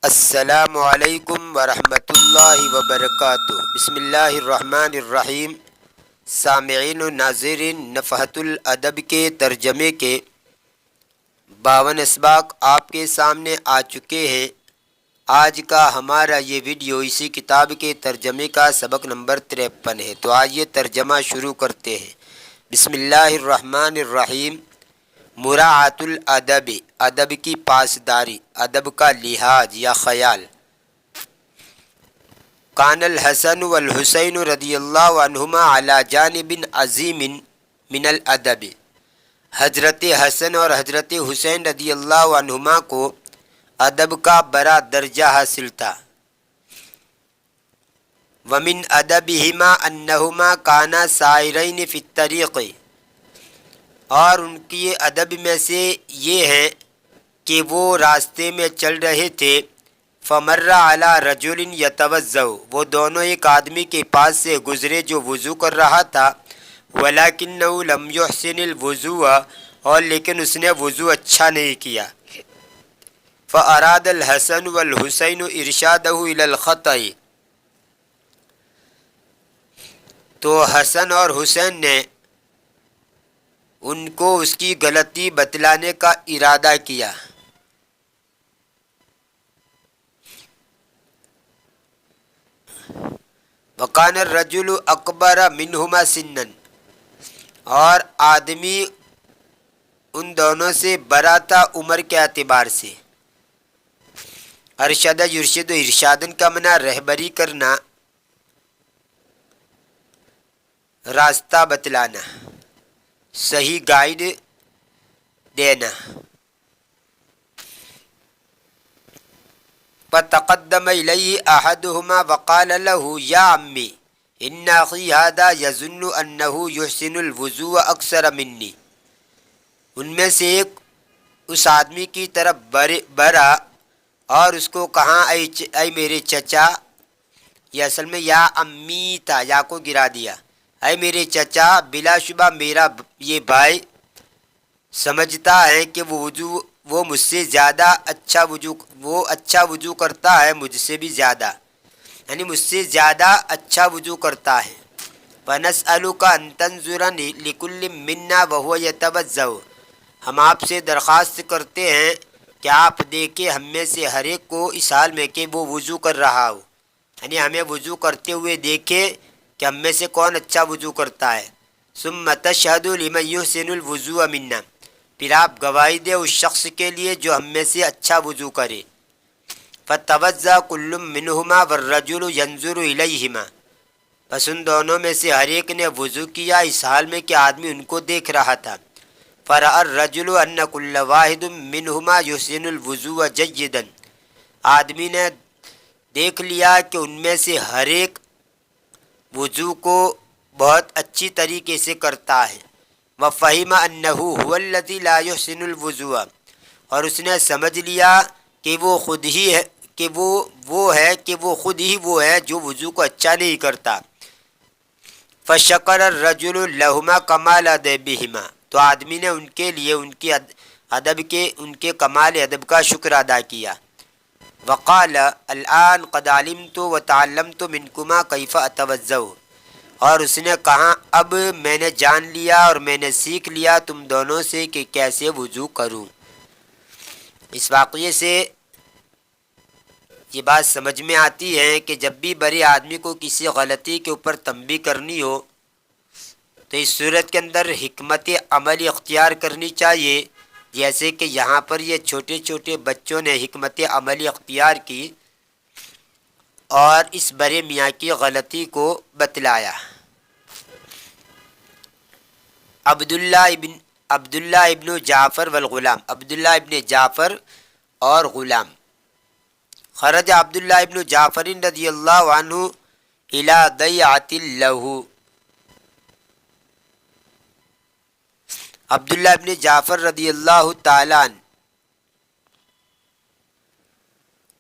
السلام علیکم ورحمۃ اللہ وبرکاتہ۔ بسم اللہ الرحمن الرحیم۔ سامعین و ناظرین، نفحۃ الادب کے ترجمے کے 52 اسباق آپ کے سامنے آ چکے ہیں۔ آج کا ہمارا یہ ویڈیو اسی کتاب کے ترجمے کا سبق نمبر 53 ہے۔ تو آئیے ترجمہ شروع کرتے ہیں۔ بسم اللہ الرحمن الرحیم۔ مراعات الادب، ادب کی پاسداری، ادب کا لحاظ یا خیال۔ کان الحسن والحسین رضی اللہ عنہما علی جانب عظیم من الادب، حضرت حسن اور حضرت حسین رضی اللہ عنہما کو ادب کا بڑا درجہ حاصل تھا۔ ومن ادبہما انہما کانا سائرین فی الطریق، اور ان کی ادب میں سے یہ ہے کہ وہ راستے میں چل رہے تھے۔ فمر علی رجل یتوضأ، وہ دونوں ایک آدمی کے پاس سے گزرے جو وضو کر رہا تھا۔ ولکنہ لم یحسن الوضوء، اور لیکن اس نے وضو اچھا نہیں کیا۔ فاراد الحسن والحسین ارشادہ الی الخطأ، تو حسن اور حسین نے ان کو اس کی غلطی بتلانے کا ارادہ کیا۔ وکان الرجل اکبر منہما سنا، اور آدمی ان دونوں سے بڑا تھا عمر کے اعتبار سے۔ ارشد یرشد، ارشادن کا معنی رہبری کرنا، راستہ بتلانا، صحیح گائیڈ دینا۔ فتقدم الیہ احدہما وقال له یا عمی ان اخی ھذا یظن انہ یحسن الوضوء اکثر منی، ان میں سے ایک اس آدمی کی طرف بڑھا اور اس کو کہا اے میرے چچا، یہ اصل میں یا امی تھا، یا کو گرا دیا، اے میرے چچا، بلا شبہ میرا یہ بھائی سمجھتا ہے کہ وہ مجھ سے زیادہ اچھا وضو کرتا ہے، مجھ سے بھی زیادہ، یعنی مجھ سے زیادہ اچھا وضو کرتا ہے۔ فَنَسْأَلُكَ أَن تَنظُرَ لِكُلٍّ مِّنَّا وَهُوَ يَتَوَضَّأُ، ہم آپ سے درخواست کرتے ہیں کہ آپ دیکھیں ہم میں سے ہر ایک کو اس حال میں کہ وہ وضو کر رہا ہو، یعنی ہمیں وضو کرتے ہوئے دیکھیں کہ ہم میں سے کون اچھا وضو کرتا ہے۔ ثُمَّ تَشْهَدُ لِمَن يُحْسِنُ الْوُضُوءَ مِنَّا، پھر آپ گواہی دے اس شخص کے لیے جو ہم میں سے اچھا وضو کرے۔ فَتَوَضَّأَ كُلٌّ مِّنْهُمَا وَالرَّجُلُ يَنظُرُ إِلَيْهِمَا، پس ان دونوں میں سے ہر ایک نے وضو کیا اس حال میں کہ آدمی ان کو دیکھ رہا تھا۔ فَرَأَى الرَّجُلُ أَنَّ كُلَّ وَاحِدٍ مِّنْهُمَا يُحْسِنُ الْوُضُوءَ جَيِّدًا، آدمی نے دیکھ لیا کہ ان میں سے ہر ایک وضو کو بہت اچھی طریقے سے کرتا ہے۔ وَفَهِمَ أَنَّهُ هُوَ الَّذِي لَا يُحْسِنُ الْوُضُوءَ، اور اس نے سمجھ لیا کہ وہ خود ہی ہے وہ ہے جو وضو کو اچھا نہیں کرتا۔ فَشَكَرَ الرَّجُلُ لَهُمَا كَمَالَ أَدَبِهِمَا، تو آدمی نے ان کے لیے ان کے کمال ادب کا شکر ادا کیا۔ وقال الآن قد علمت وتعلمت منكما كيف أتوضأ، اور اس نے کہا اب میں نے جان لیا اور میں نے سیکھ لیا تم دونوں سے کہ کیسے وضو کروں۔ اس واقعے سے یہ بات سمجھ میں آتی ہے کہ جب بھی بڑے آدمی کو کسی غلطی کے اوپر تنبیہ کرنی ہو تو اس صورت کے اندر حکمت عملی اختیار کرنی چاہیے، جیسے کہ یہاں پر یہ چھوٹے چھوٹے بچوں نے حکمت عملی اختیار کی اور اس بڑے میاں کی غلطی کو بتلایا۔ عبداللہ ابن جعفر والغلام، عبداللہ ابن جعفر اور غلام۔ خرج عبداللہ ابن جعفر رضی اللہ عنہ الى ضیعۃ لہ، عبداللہ ابن جعفر رضی اللہ تعالیٰ عنہ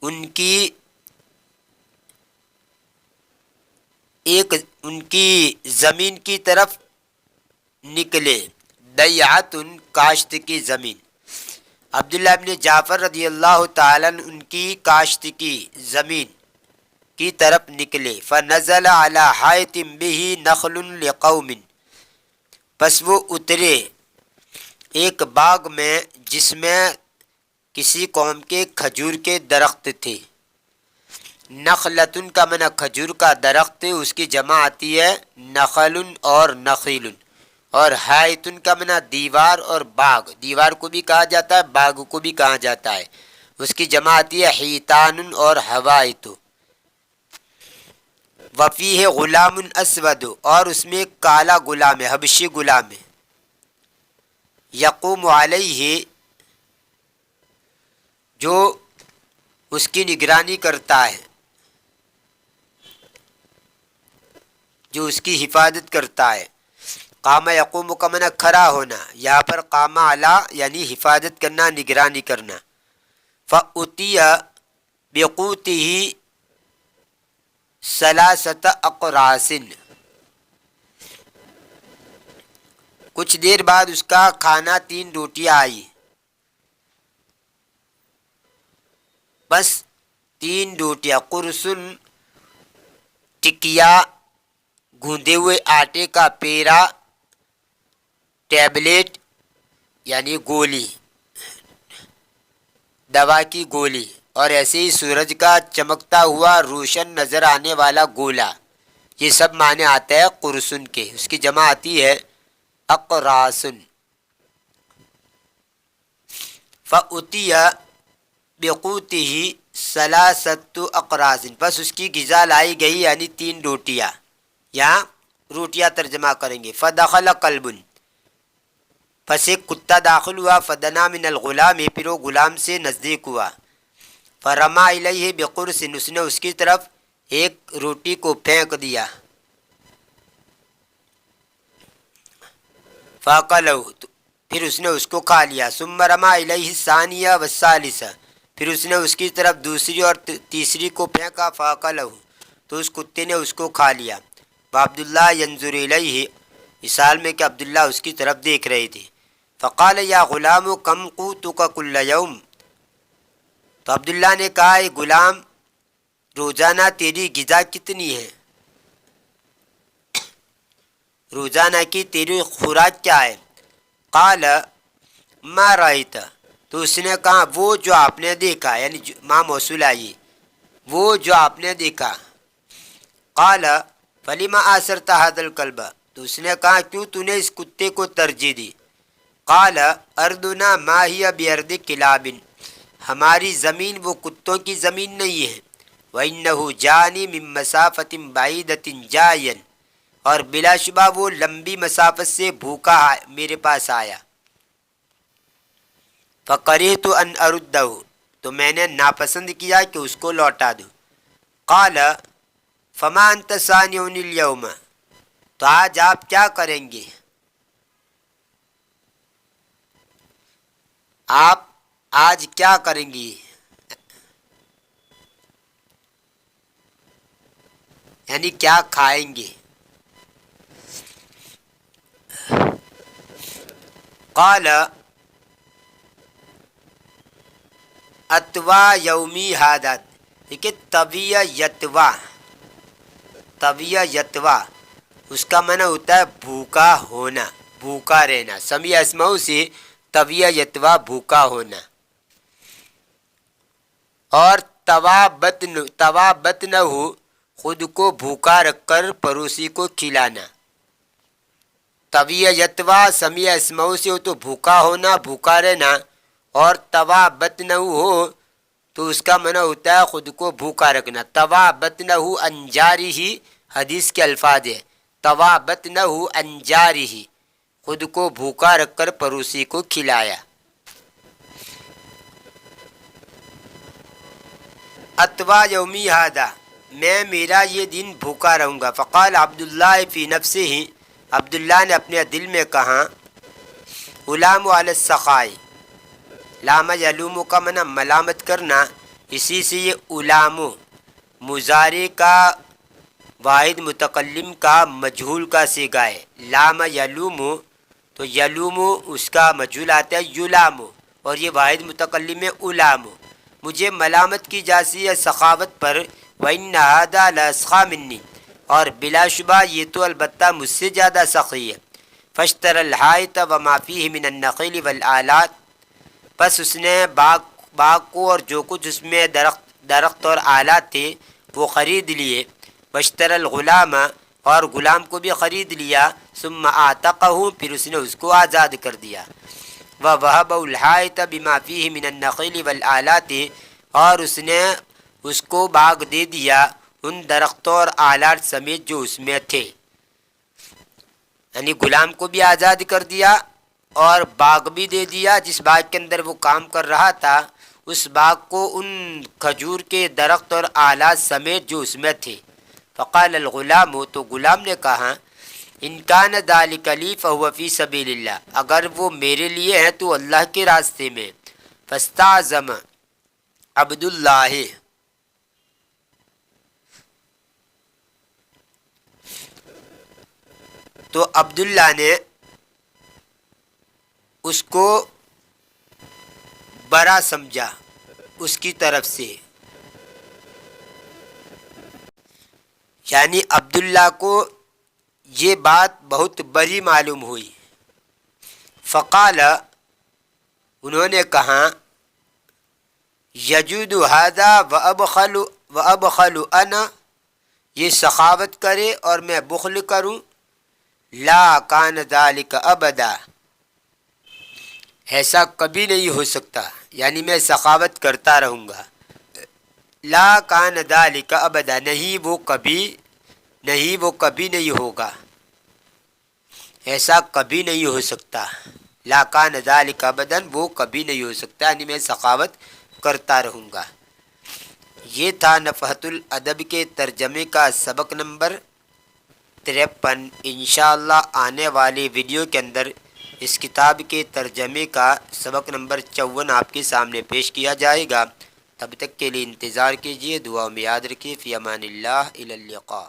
ان کی زمین کی طرف نکلے۔ ضیعۃ کاشت کی زمین، عبداللہ ابن جعفر رضی اللہ تعالیٰ عنہ ان کی کاشت کی زمین کی طرف نکلے، فنزل علی حائط بہ نخل لقوم، پس وہ اترے ایک باغ میں جس میں کسی قوم کے کھجور کے درخت تھے۔ نخلتن کا معنی کھجور کا درخت، اس کی جمع آتی ہے نخل اور نخیل، اور حائطن کا معنی دیوار اور باغ، دیوار کو بھی کہا جاتا ہے باغ کو بھی کہا جاتا ہے، اس کی جمع آتی ہے حیطان اور حوائط۔ وفیہ غلام اسود، اور اس میں کالا غلام ہے، حبشی غلام ہے، یقوم علیہ، جو اس کی نگرانی کرتا ہے، جو اس کی حفاظت کرتا ہے۔ قام یقوم کا معنی کھڑا ہونا، یہاں پر قام علی یعنی حفاظت کرنا، نگرانی کرنا۔ فأتی بقوتہ ثلاثۃ اقراص، کچھ دیر بعد اس کا کھانا 3 روٹیاں آئی، بس 3 روٹیاں، قرصن ٹکیا، گوندے ہوئے آٹے کا پیڑا، ٹیبلٹ یعنی گولی، دوا کی گولی، اور ایسے ہی سورج کا چمکتا ہوا روشن نظر آنے والا گولا، یہ سب معنی آتا ہے قرصن کے، اس کی جمع آتی ہے اقراصن۔ فأتی بقوتہ ثلاثۃ اقراص، بس اس کی غذا لائی گئی یعنی 3 روٹیاں، یہاں روٹیاں ترجمہ کریں گے۔ فدخل کلب، پس ایک کتا داخل ہوا، فدنا من الغلام، پھر وہ غلام سے نزدیک ہوا، فرما الیہ بقرص، اس نے اس کی طرف ایک روٹی کو پھینک دیا، فاکلہ، پھر اس نے اس کو کھا لیا، ثم رما الیہ الثانیہ والثالثہ، پھر اس نے اس کی طرف دوسری اور تیسری کو پھینکا، فاکلہ، تو اس کتے نے اس کو کھا لیا۔ وعبداللہ ینظر الیہ، اس حال میں کہ عبداللہ اس کی طرف دیکھ رہے تھے۔ فقال یا غلام کم قوتک کل یوم، تو عبداللہ نے کہا اے غلام، روزانہ تیری غذا کتنی ہے، روزانہ کی تیری خوراک کیا ہے؟ قال ما رأیت، تو اس نے کہا وہ جو آپ نے دیکھا، یعنی ما موصول آئی، وہ جو آپ نے دیکھا۔ قال فلما آثرت هذا الكلب، تو اس نے کہا کیوں تو نے اس کتے کو ترجیح دی؟ قال ارضنا ما هي بارض کلاب، ہماری زمین وہ کتوں کی زمین نہیں ہے، وانه جانی من مسافت بعیدۃ جائیا، اور بلا شبہ وہ لمبی مسافت سے بھوکا میرے پاس آیا۔ فکرہت ان اردہ، تو میں نے ناپسند کیا کہ اس کو لوٹا دوں۔ قال فما انت صانع اليوم، تو آج آپ کیا کریں گے؟ آپ آج کیا کریں گی، یعنی کیا کھائیں گے؟ قال اتوا یومی ہادہ، دیکھیے طویہ یتوا، طویہ یتوا اس کا معنی ہوتا ہے بھوکا ہونا، بھوکا رہنا، سمیع اسماؤ سے طویہ یتوا بھوکا ہونا، اور توا بطنہ خود کو بھوکا رکھ کر پڑوسی کو کھلانا۔ طویہ یتوا سمیع اسماؤ سے ہو تو بھوکا ہونا، بھوکا رہنا، اور توا بطنہ ہو تو اس کا معنی ہوتا ہے خود کو بھوکا رکھنا۔ توا بطنہ عن جارہ، حدیث کے الفاظ ہے، توا بطنہ عن جارہ، خود کو بھوکا رکھ کر پڑوسی کو کھلایا۔ اتوا یومی ہادہ، میں میرا یہ دن بھوکا رہوں گا۔ فقال عبداللہ فی نفسہ، عبداللہ نے اپنے دل میں کہا، الام علی السخاء، لام یلوم کا معنی ملامت کرنا، اسی سے یہ الام مضارع کا واحد متکلم کا مجہول کا صیغہ ہے۔ لام یلوم، تو یلوم اس کا مجہول آتا ہے یلام، اور یہ واحد متکلم علام، مجھے ملامت کی جاتی ہے سخاوت پر، وَإِنَّ هَذَا لَأَسْخَى مِنِّي، اور بلا شبہ یہ تو البتہ مجھ سے زیادہ سخی ہے۔ فَاشْتَرَى الْحَائِطَ وَمَا فِيهِ مِنَ النَّخِيلِ وَالْآلَاتِ، پس اس نے باغ کو اور جو کچھ اس میں درخت اور آلات تھے وہ خرید لیے۔ وَاشْتَرَى الْغُلَامَ، اور غلام کو بھی خرید لیا۔ ثُمَّ أَعْتَقَهُ، پھر اس نے اس کو آزاد کر دیا۔ وَوَهَبَهُ الْحَائِطَ بِمَا فِيهِ مِنَ النَّخِيلِ وَالْآلَاتِ، اور اس نے اس کو باغ دے دیا ان درختوں اور آلات سمیت جو اس میں تھے، یعنی غلام کو بھی آزاد کر دیا اور باغ بھی دے دیا جس باغ کے اندر وہ کام کر رہا تھا، اس باغ کو ان کھجور کے درخت اور آلات سمیت جو اس میں تھے۔ فقال الغلام، تو غلام نے کہا، ان کان ذلک لی فہو فی سبیل اللہ، اگر وہ میرے لیے ہے تو اللہ کے راستے میں۔ فاستعظم عبداللہ، تو عبداللہ نے اس کو برا سمجھا اس کی طرف سے، یعنی عبداللہ کو یہ بات بہت بری معلوم ہوئی۔ فقال، انہوں نے کہا، یجود ھذا وابخل انا، یہ سخاوت کرے اور میں بخل کروں، لا کان ذلک ابدا، ایسا کبھی نہیں ہو سکتا، یعنی میں سخاوت کرتا رہوں گا۔ لا کان ذلک ابدا، نہیں وہ کبھی نہیں ہوگا، ایسا کبھی نہیں ہو سکتا۔ لا کان ذلک ابدا، وہ کبھی نہیں ہو سکتا، یعنی میں سخاوت کرتا رہوں گا۔ یہ تھا نفحۃ الادب کے ترجمے کا سبق نمبر 53۔ انشاءاللہ آنے والی ویڈیو کے اندر اس کتاب کے ترجمے کا سبق نمبر 54 آپ کے سامنے پیش کیا جائے گا۔ تب تک کے لیے انتظار کیجیے، دعا میں یاد رکھیے۔ فی امان اللہ، الی اللقاء۔